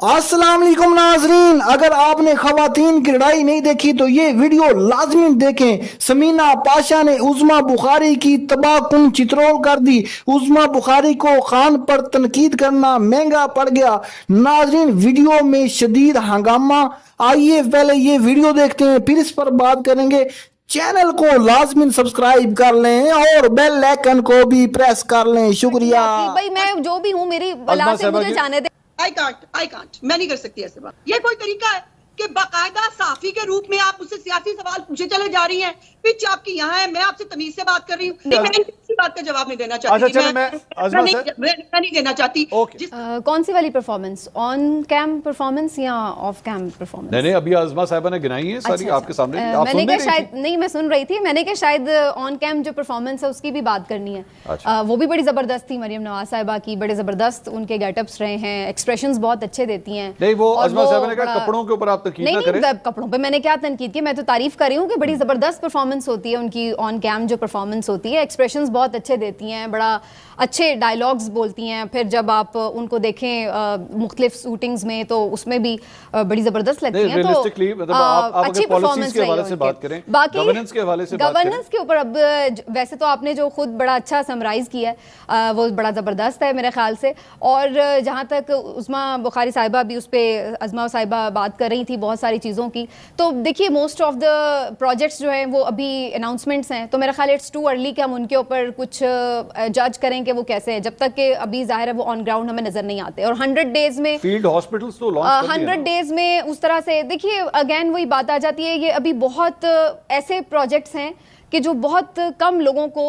अस्सलाम वालेकुम नाजरीन, अगर आपने खवातीन की लड़ाई नहीं देखी तो ये वीडियो लाजमी देखें। समीना पाशा ने उज़्मा बुखारी की तबाहकुन चित्रोल कर दी। उज़्मा बुखारी को खान पर तनकीद करना महंगा पड़ गया। नाजरीन, वीडियो में शदीद हंगामा। आइए पहले ये वीडियो देखते हैं, फिर इस पर बात करेंगे। चैनल को लाजमी सब्सक्राइब कर लें और बेल आइकन को भी प्रेस कर लें। शुक्रिया। भाई मैं जो भी हूँ मेरी बला से मुझे जाने दे। आई कांट मैं नहीं कर सकती ऐसे बात। ये कोई तरीका है कि बाकायदा साफी के रूप में आप मुझसे सियासी सवाल पूछे चले जा रही हैं? पिच आपकी यहाँ है, मैं आपसे तमीज से बात कर रही हूँ। मैं किसी बात का जवाब नहीं देना चाहती। अच्छा, मैं नहीं देना चाहती। कौन सी वाली परफॉर्मेंस, ऑन कैम परफॉर्मेंस या ऑफ कैम परफॉर्मेंस? नहीं, अभी आज़मा साहिबा ने गिनाई है सारी आपके सामने। आप मैंने कहा शायद नहीं, मैं सुन रही थी। मैंने कहा शायद ऑन कैम जो परफॉर्मेंस है उसकी भी बात करनी है। वो भी बड़ी जबरदस्त थी मरियम नवाज साहिबा की। बड़े जबरदस्त उनके गेटअप्स रहे हैं, एक्सप्रेशंस बहुत अच्छे देती हैं। नहीं, वो आज़मा साहिबा ने कहा कपड़ों के ऊपर आप तनकीद ना करें। कपड़ों पे मैंने क्या तनकीद की, मैं तो तारीफ कर रही हूँ कि बड़ी जबरदस्त परफॉर्मेंस होती है उनकी। ऑन कैम जो परफॉर्मेंस होती है, एक्सप्रेशंस बहुत अच्छे देती हैं, बड़ा अच्छे डायलॉग्स बोलती हैं। फिर जब आप उनको देखें मुख्तलिफ शूटिंग्स में तो उसमें भी बड़ी जबरदस्त लगती हैं। तो अच्छी परफॉर्मेंस के हवाले से बात करें, बाकी गवर्नेंस के हवाले से गवर्नेंस के ऊपर अब वैसे तो आपने जो खुद बड़ा अच्छा समराइज किया है वो बड़ा जबरदस्त है मेरे ख्याल से। और जहाँ तक उज़्मा बुखारी साहिबा भी उस पर अज़मा साहिबा बात कर रही थी बहुत सारी चीज़ों की, तो देखिए मोस्ट ऑफ द प्रोजेक्ट्स जो हैं वो अभी अनाउंसमेंट्स हैं, तो मेरा ख्याल इट्स टू अर्ली कि हम उनके ऊपर कुछ जज करें कि वो कैसे है, जब तक कि अभी जाहिर है वो ऑन ग्राउंड हमें नजर नहीं आते। और 100 डेज में फील्ड हॉस्पिटल्स तो लॉन्च 100 डेज में उस तरह से देखिए अगेन वही बात आ जाती है। ये अभी बहुत ऐसे प्रोजेक्ट्स हैं कि जो बहुत कम लोगों को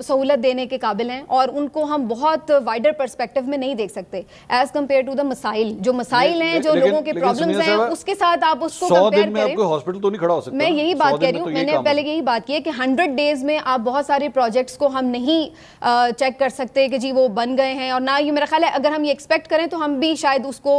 सहूलत देने के काबिल हैं और उनको हम बहुत वाइडर पर्सपेक्टिव में नहीं देख सकते एज कम्पेयर टू द मसाइल। जो मसाइल हैं, जो लोगों के प्रॉब्लम्स हैं, उसके साथ आप उसको कंपेयर करें। हॉस्पिटल तो नहीं खड़ा हो सकता। मैं यही बात कह रही हूँ, मैंने पहले यही बात की है कि 100 डेज में आप बहुत सारे प्रोजेक्ट्स को हम नहीं चेक कर सकते कि जी वो बन गए हैं। और ना ये मेरा ख्याल है अगर हम ये एक्सपेक्ट करें तो हम भी शायद उसको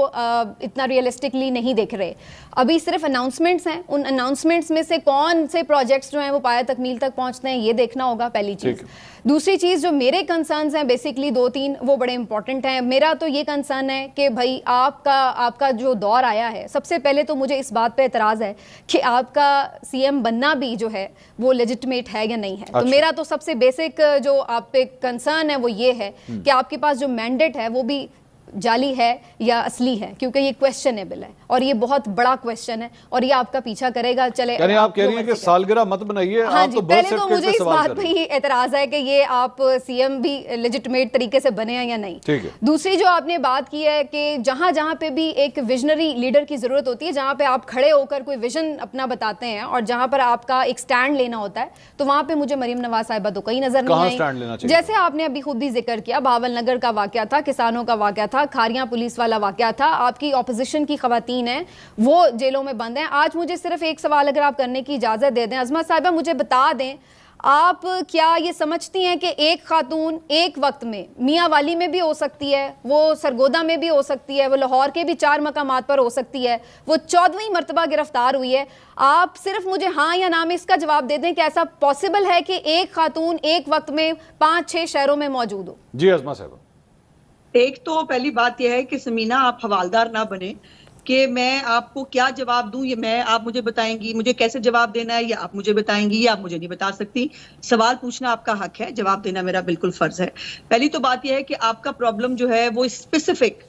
इतना रियलिस्टिकली नहीं देख रहे। अभी सिर्फ अनाउंसमेंट्स हैं, उन अनाउंसमेंट्स में से कौन से प्रोजेक्ट्स जो हैं वो पाया तकमील तक पहुंचते हैं ये देखना होगा, पहली चीज। दूसरी चीज जो मेरे कंसर्न्स हैं बेसिकली 2-3 वो बड़े इंपॉर्टेंट हैं। मेरा तो ये कंसर्न है कि भाई आपका जो दौर आया है, सबसे पहले तो मुझे इस बात पे एतराज है कि आपका सीएम बनना भी जो है वो लेजिटिमेट है या नहीं है। तो मेरा तो सबसे बेसिक जो आप पे कंसर्न है वो ये है कि आपके पास जो मैंडेट है वो भी जाली है या असली है, क्योंकि ये क्वेश्चनेबल है और ये बहुत बड़ा क्वेश्चन है और ये आपका पीछा करेगा। चले यानी आप कह रही हैं कि सालगिरह मत बनाइए। हाँ जी, पहले तो मुझे इस बात पे ही एतराज है कि ये आप सीएम भी लेजिटिमेट तरीके से बने हैं या नहीं। ठीक है। दूसरी जो आपने बात की है कि जहां जहां पे भी एक विजनरी लीडर की जरूरत होती है, जहां पे आप खड़े होकर कोई विजन अपना बताते हैं और जहां पर आपका एक स्टैंड लेना होता है, तो वहां पे मुझे मरियम नवाज साहिबा तो कहीं नजर नहीं आई। जैसे आपने अभी खुद भी जिक्र किया, भावल नगर का वाकया था, किसानों का वाकया था, खारियां पुलिस वाला वाकया था, आपकी ऑपोजिशन की खवातीन हैं वो जेलों में बंद हैं। आज मुझे सिर्फ एक सवाल अगर आप करने की इजाजत दे दें, अज़मा साहिबा मुझे बता दें, आप क्या ये समझती हैं कि एक खातून एक वक्त में मियाँ वाली में भी हो सकती है, वो सरगोदा में भी हो सकती है, वो लाहौर के भी 4 मकामात पर हो सकती है, वो 14वीं मरतबा गिरफ्तार हुई है? आप सिर्फ मुझे हाँ या ना में इसका जवाब दे दें कि ऐसा पॉसिबल है कि एक खातून एक वक्त में 5-6 शहरों में मौजूद हो? जी अज़मा साहिबा, एक तो पहली बात यह है कि समीना आप हवालदार ना बने कि मैं आपको क्या जवाब दूं, ये आप मुझे बताएंगी, मुझे कैसे जवाब देना है या आप मुझे बताएंगी, या आप मुझे नहीं बता सकती। सवाल पूछना आपका हक है, जवाब देना मेरा बिल्कुल फर्ज है। पहली तो बात यह है कि आपका प्रॉब्लम जो है वो स्पेसिफिक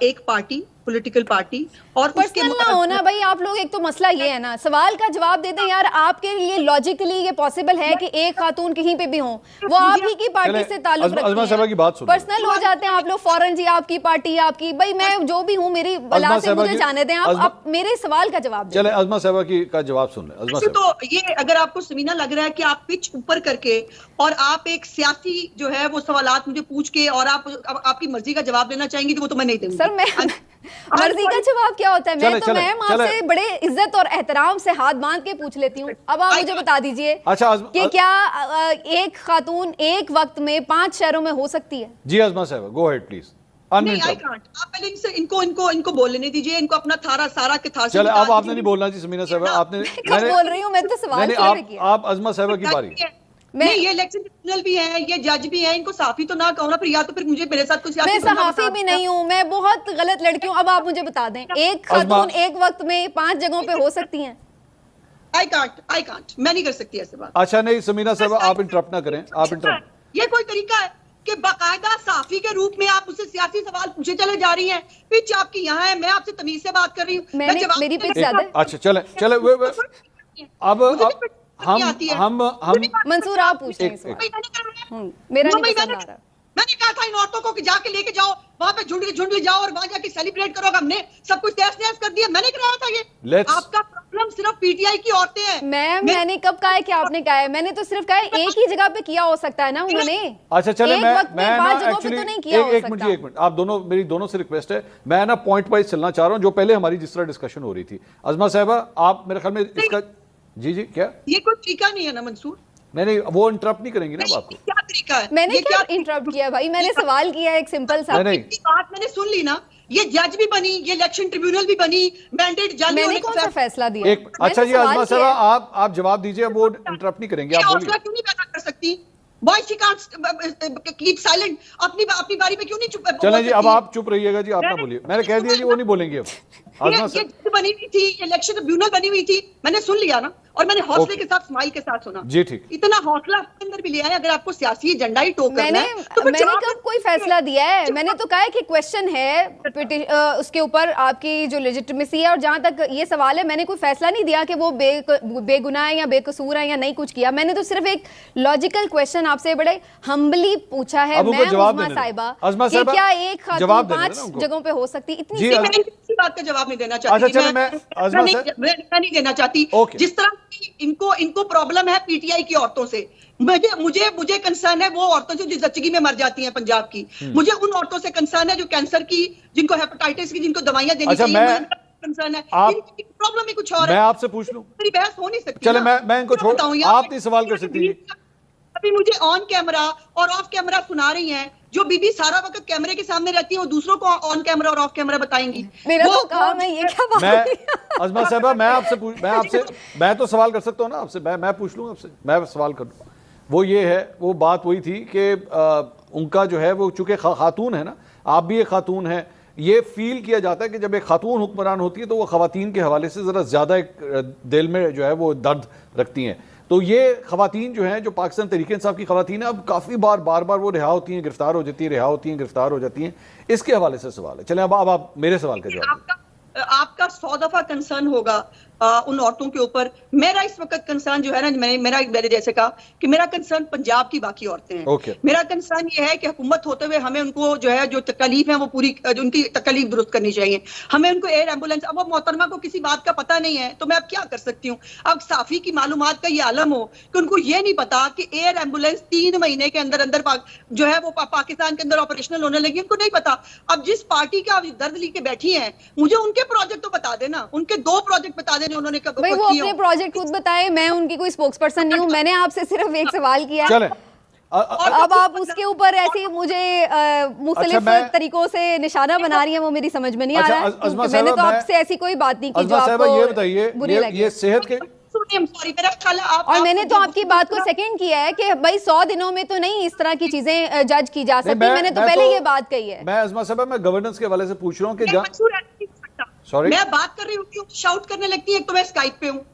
एक पार्टी, पॉलिटिकल पार्टी और पर्सनल ना होना। भाई आप लोग, एक तो मसला ये है ना, सवाल का जवाब देते हैं यार। आपके लिए लॉजिकली ये पॉसिबल है कि एक खातून कहीं पे भी हो, वो आप ही की पार्टी से ताल्लुक रखती है, पर्सनल हो जाते हैं आप लोग फौरन, जी आपकी पार्टी आपकी। भाई मैं जो भी हूँ, मेरी बला से मुझे जाने दें, आप मेरे सवाल का जवाब दें। चले अज़मा साहिबा का जवाब सुन लें। तो ये अगर आपको समीना लग रहा है कि आप पिच ऊपर करके और आप एक सियासी जो है वो सवालात मुझे पूछ के और आप आपकी मर्जी का जवाब देना चाहेंगे, तो वो तो मैं नहीं दूंगी। सर मैं मर्जी का जवाब क्या होता है? मैं आपसे बड़े इज्जत और एहतराम से हाथ बांध के पूछ लेती हूँ। अब आप मुझे बता दीजिए कि क्या एक खातून एक वक्त में 5 शहरों में हो सकती है? जी अज़मा साहिबा, गो अहेड प्लीज। नहीं, आई कांट। आप पहले इनको बोलने नहीं दीजिए, इनको अपना सारा के था। चले अब आपने नहीं बोलना जी समीना साहिबा, आपने बोल रही हूँ मैं तो सवाल आप अज़मा साहिबा की बारी। नहीं, ये इलेक्शन ट्रिब्यूनल भी है, ये जज भी है, इनको साफी तो ना कहो ना, फिर या तो फिर मुझे मेरे साथ कुछ मैं सहाफी भी नहीं हूँ, मैं बहुत गलत लड़की हूँ। अब आप मुझे बता दें, एक खातून एक वक्त में 5 जगहों पे हो सकती हैं? आई कांट, मैं नहीं कर सकती ऐसे बात। अच्छा नहीं समीना साहब आप इंटरप्ट ना करें, आप इंटरप्ट। ये कोई तरीका है कि बाकायदा साफी के रूप में आप मुझसे सियासी सवाल पूछे चले जा रही हैं? पिच आपकी यहाँ है, मैं आपसे तमीज से बात कर रही हूँ। मेरी पिच ज्यादा है। अच्छा चले अब हम मंसूर आप पूछ रहे हैं, मेरा नहीं पसंद आ रहा। मैंने कहा था इन औरतों को कि जाके लेके जाओ वहां पे झुंड जाओ और वहां जाके सेलिब्रेट करो। हमने सब कुछ तहस नहस कर दिया, मैंने कराया था ये। आपका प्रॉब्लम सिर्फ पीटीआई की औरतें हैं। मैंने कब कहा है कि आपने कहा है? मैंने तो सिर्फ कहा है एक ही जगह पे किया हो सकता है ना उन्होंने। अच्छा चले एक मैं वक्त में 5 जगहों पे तो नहीं किया हो एक मिनट आप दोनों, मेरी दोनों से रिक्वेस्ट है, मैं ना पॉइंट वाइज चलना चाह रहा हूं, जो पहले हमारी जिस तरह डिस्कशन हो रही थी। अज़मा साहिबा आप मेरे ख्याल में इसका जी क्या ये कोई तरीका नहीं है ना मंसूर? नहीं वो इंटरप्ट नहीं करेंगी ना आपको। क्या तरीका है? मैंने क्या इंटरप्ट किया भाई? मैंने सवाल किया एक सिंपल सा। बात मैंने सुन ली ना, ये जज भी बनी, ये इलेक्शन ट्रिब्यूनल भी बनी, मैंडेट जाली मैंने कौन सा फैसला दिया? अच्छा जी अज़मा साहिबा आप जवाब दीजिए, वो इंटरप्ट नहीं करेंगे, आप बोलिए। क्यों नहीं पैदा कर सकती? Why she can't keep silent? अपनी बारी में क्यों नहीं चुप? चलें जी अब आप चुप रहिएगा जी, आप ना बोलिए, मैंने कह दिया जी वो नहीं बोलेंगे अब। ये बनी हुई थी, इलेक्शन ट्रिब्यूनल बनी हुई थी, मैंने सुन लिया ना, और मैंने हौसले के साथ स्माइल के साथ सुना जी। ठीक, इतना हौसला अपने अंदर भी लिया है। अगर आपको सियासी एजेंडा ही टोक करना है तो मैंने कब कोई फैसला दिया है? मैंने तो कहा है कि क्वेश्चन है उसके ऊपर आपकी जो लेजिटिमेसी है, और जहां तक ये सवाल है मैंने कोई फैसला नहीं दिया कि वो बेगुनाह है या बेकसूर है या नहीं कुछ किया। मैंने तो सिर्फ एक लॉजिकल क्वेश्चन आपसे बड़े हम्बली पूछा है, मैं उज़मा साहिबा, कि क्या एक खातून 5 जगहों पे हो सकती? इतनी बात का जवाब नहीं देना चाहती। मैं नहीं देना चाहती। जिस तरह इनको प्रॉब्लम है पीटीआई की औरतों से, मुझे कंसर्न है वो औरतों से जो जच्चगी में मर जाती हैं पंजाब की। मुझे उन औरतों से कंसर्न है जो कैंसर की, जिनको हेपेटाइटिस की, जिनको दवाइयां देनी चाहिए, कंसर्न है। प्रॉब्लम ही कुछ और है। मैं आपसे पूछ लूं, मेरी बहस हो नहीं सकती। चले मैं इनको छोड़, आप नहीं सवाल कर सकती। अभी मुझे ऑन कैमरा और ऑफ कैमरा सुना रही हैं। जो बीबी सारा वक्त कैमरे के सामने रहती है वो दूसरों को ऑन कैमरा और ऑफ कैमरा बताएंगी। मेरा तो काम है, ये क्या बात है? अज़मा साहिबा मैं तो सवाल कर सकता हूँ ना आपसे, मैं पूछ लूँ आपसे, मैं सवाल कर लूँ। वो ये है, वो बात वही थी कि उनका जो है वो चूंकि खातून है ना, आप भी एक खातून है, ये फील किया जाता है कि जब एक खातून हुक्मरान होती है तो वो खवातीन के हवाले से ज़रा ज़्यादा एक दिल में जो है वो दर्द रखती हैं। तो ये खवातीन जो हैं, जो पाकिस्तान तहरीक इंसाफ की खवातीन है, अब काफ़ी बार वो रिहा होती हैं, गिरफ्तार हो जाती हैं, रिहा होती हैं, गिरफ्तार हो जाती हैं। इसके हवाले से सवाल है। चलें अब आप मेरे सवाल का जवाब दें। आपका 100 दफा कंसर्न होगा उन औरतों के ऊपर। मेरा इस वक्त कंसर्न जो है ना, मैंने जैसे कहा कि मेरा कंसर्न पंजाब की बाकी औरतें हैं। मेरा कंसर्न ये है कि हुकूमत होते हुए हमें उनको जो है जो तकलीफ है वो पूरी, जो उनकी तकलीफ दुरुस्त करनी चाहिए। हमें उनको एयर एम्बुलेंस, अब वो मोहतरमा को किसी बात का पता नहीं है तो मैं अब क्या कर सकती हूँ? अब साफी की मालूमात का ये आलम हो कि उनको ये नहीं पता कि एयर एम्बुलेंस 3 महीने के अंदर जो है वो पाकिस्तान के अंदर ऑपरेशनल होने लगी, उनको नहीं पता। अब जिस पार्टी का दर्द लेके बैठी है, मुझे उनके प्रोजेक्ट तो बता देना, उनके 2 प्रोजेक्ट बता देना उन्होंने कब भाई। वो अपने प्रोजेक्ट खुद बताए, मैं उनकी कोई स्पोक्स पर्सन नहीं हूँ। मैंने आपसे सिर्फ एक सवाल किया है। चले अब आप उसके ऊपर ऐसी मुझे मुख्तलिफ तरीकों से निशाना बना रही हैं, वो मेरी समझ में नहीं आ रहा है। मैंने तो आपसे ऐसी कोई बात नहीं की जो आपको ये बताइए, ये सेहत के और मैंने तो आपकी बात को सेकंड किया है कि भाई 100 दिनों में तो नहीं इस तरह की चीजें जज की जा सकती। मैंने तो पहले ये बात कही है। मैं अज़मा साहिबा मैं गवर्नेंस के हवाले से पूछ रहा हूँ कि सॉरी मैं बात कर रही हूँ, शाउट करने लगती है। एक तो मैं स्काइप पे हूँ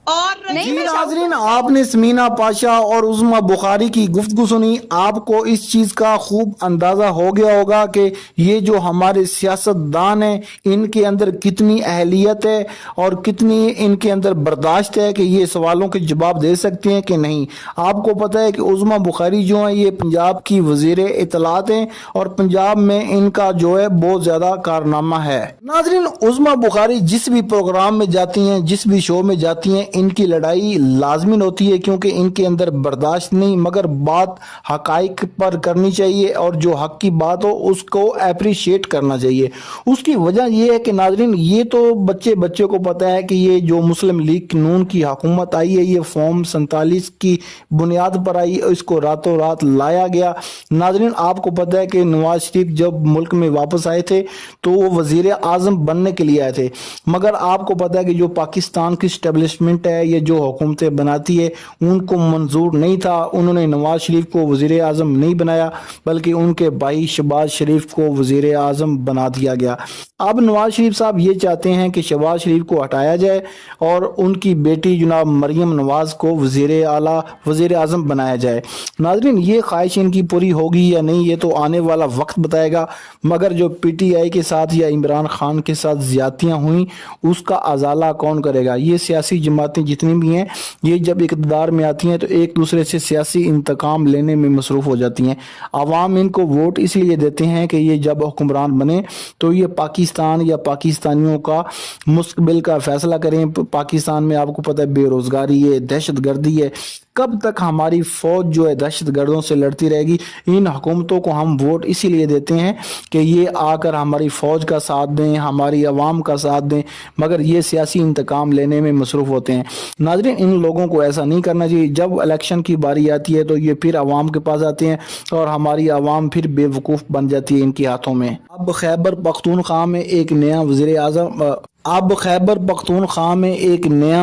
और जी नाज़रीन, आपने समीना पाशा और उज़मा बुखारी की गुफ्तगू सुनी। आपको इस चीज़ का खूब अंदाज़ा हो गया होगा कि ये जो हमारे सियासतदान हैं इनके अंदर कितनी अहलियत है और कितनी इनके अंदर बर्दाश्त है कि ये सवालों के जवाब दे सकते हैं कि नहीं। आपको पता है कि उज़मा बुखारी जो है ये पंजाब की वज़ीर इत्तलात हैं और पंजाब में इनका जो है बहुत ज़्यादा कारनामा है। नाज़रीन, उज़मा बुखारी जिस भी प्रोग्राम में जाती हैं, जिस भी शो में जाती हैं, इनकी लड़ाई लाजमी होती है क्योंकि इनके अंदर बर्दाश्त नहीं, मगर बात हकाइक पर करनी चाहिए और जो हक की बात हो उसको अप्रिशिएट करना चाहिए। उसकी वजह यह है कि नाज़रीन, ये तो बच्चे को पता है कि ये जो मुस्लिम लीग नून की हुकूमत आई है ये फॉर्म 47 की बुनियाद पर आई, इसको रातों रात लाया गया। नाज़रीन, आपको पता है कि नवाज शरीफ जब मुल्क में वापस आए थे तो वो वजीर आजम बनने के लिए आए थे, मगर आपको पता है कि जो पाकिस्तान की स्टेब्लिशमेंट गवर्नमेंट है, ये जो हुकूमतें बनाती है, उनको मंजूर नहीं था। उन्होंने नवाज शरीफ को वज़ीर आज़म नहीं बनाया, बल्कि उनके भाई शहबाज शरीफ को वज़ीर आज़म बना दिया गया। अब नवाज शरीफ साहब ये चाहते हैं कि शहबाज शरीफ को हटाया जाए और उनकी बेटी जनाब मरियम नवाज को वज़ीर आज़म बनाया जाए। नाज़रीन, ये ख्वाहिश इनकी पूरी होगी या नहीं, ये तो आने वाला वक्त बताएगा। मगर जो PTI के साथ या इमरान खान के साथ ज़्यादतियाँ हुई, उसका अजाला कौन करेगा? ये सियासी जमातें जितनी भी हैं, ये जब इक़्तिदार में आती हैं तो एक दूसरे से सियासी इंतकाम लेने में मसरूफ़ हो जाती हैं। आवाम इनको वोट इसलिए देते हैं कि ये जब हुक्मरान बने तो ये पाकिस्तान या पाकिस्तानियों का मुस्तकबिल का फैसला करें। पाकिस्तान में आपको पता है बेरोज़गारी है, दहशत गर्दी है। कब तक हमारी फौज जो है दहशत गर्दों से लड़ती रहेगी? इन हुकूमतों को हम वोट इसीलिए देते हैं कि ये आकर हमारी फौज का साथ दें, हमारी आवाम का साथ दें, मगर ये सियासी इंतकाम लेने में मसरूफ़ होते हैं। नाज़रीन, इन लोगों को ऐसा नहीं करना चाहिए। जब इलेक्शन की बारी आती है तो ये फिर आवाम के पास आते हैं और हमारी आवाम फिर बेवकूफ़ बन जाती है इनके हाथों में। अब खैबर पख्तूनख्वा में एक नया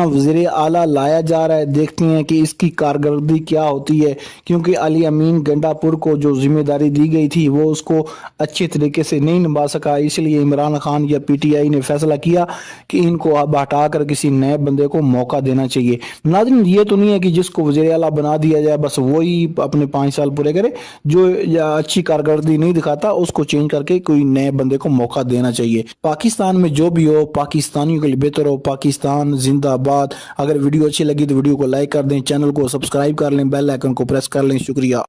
वज़ीर आला लाया जा रहा है। देखते हैं कि इसकी कारकर्दगी क्या होती है, क्योंकि अली अमीन गंडापुर को जो जिम्मेदारी दी गई थी वो उसको अच्छे तरीके से नहीं निभा सका। इसलिए इमरान खान या PTI ने फैसला किया कि इनको अब हटाकर किसी नए बंदे को मौका देना चाहिए। नाज़रीन, ये तो नहीं है कि जिसको वज़ीर आला बना दिया जाए बस वही अपने 5 साल पूरे करे। जो अच्छी कारकर्दगी नहीं दिखाता उसको चेंज करके कोई नए बंदे को मौका देना चाहिए। पाकिस्तान में जो भी हो, पाकिस्तानियों के लिए बेहतर हो। पाकिस्तान जिंदाबाद। अगर वीडियो अच्छी लगी तो वीडियो को लाइक कर दें, चैनल को सब्सक्राइब कर लें, बेल आइकन को प्रेस कर लें। शुक्रिया।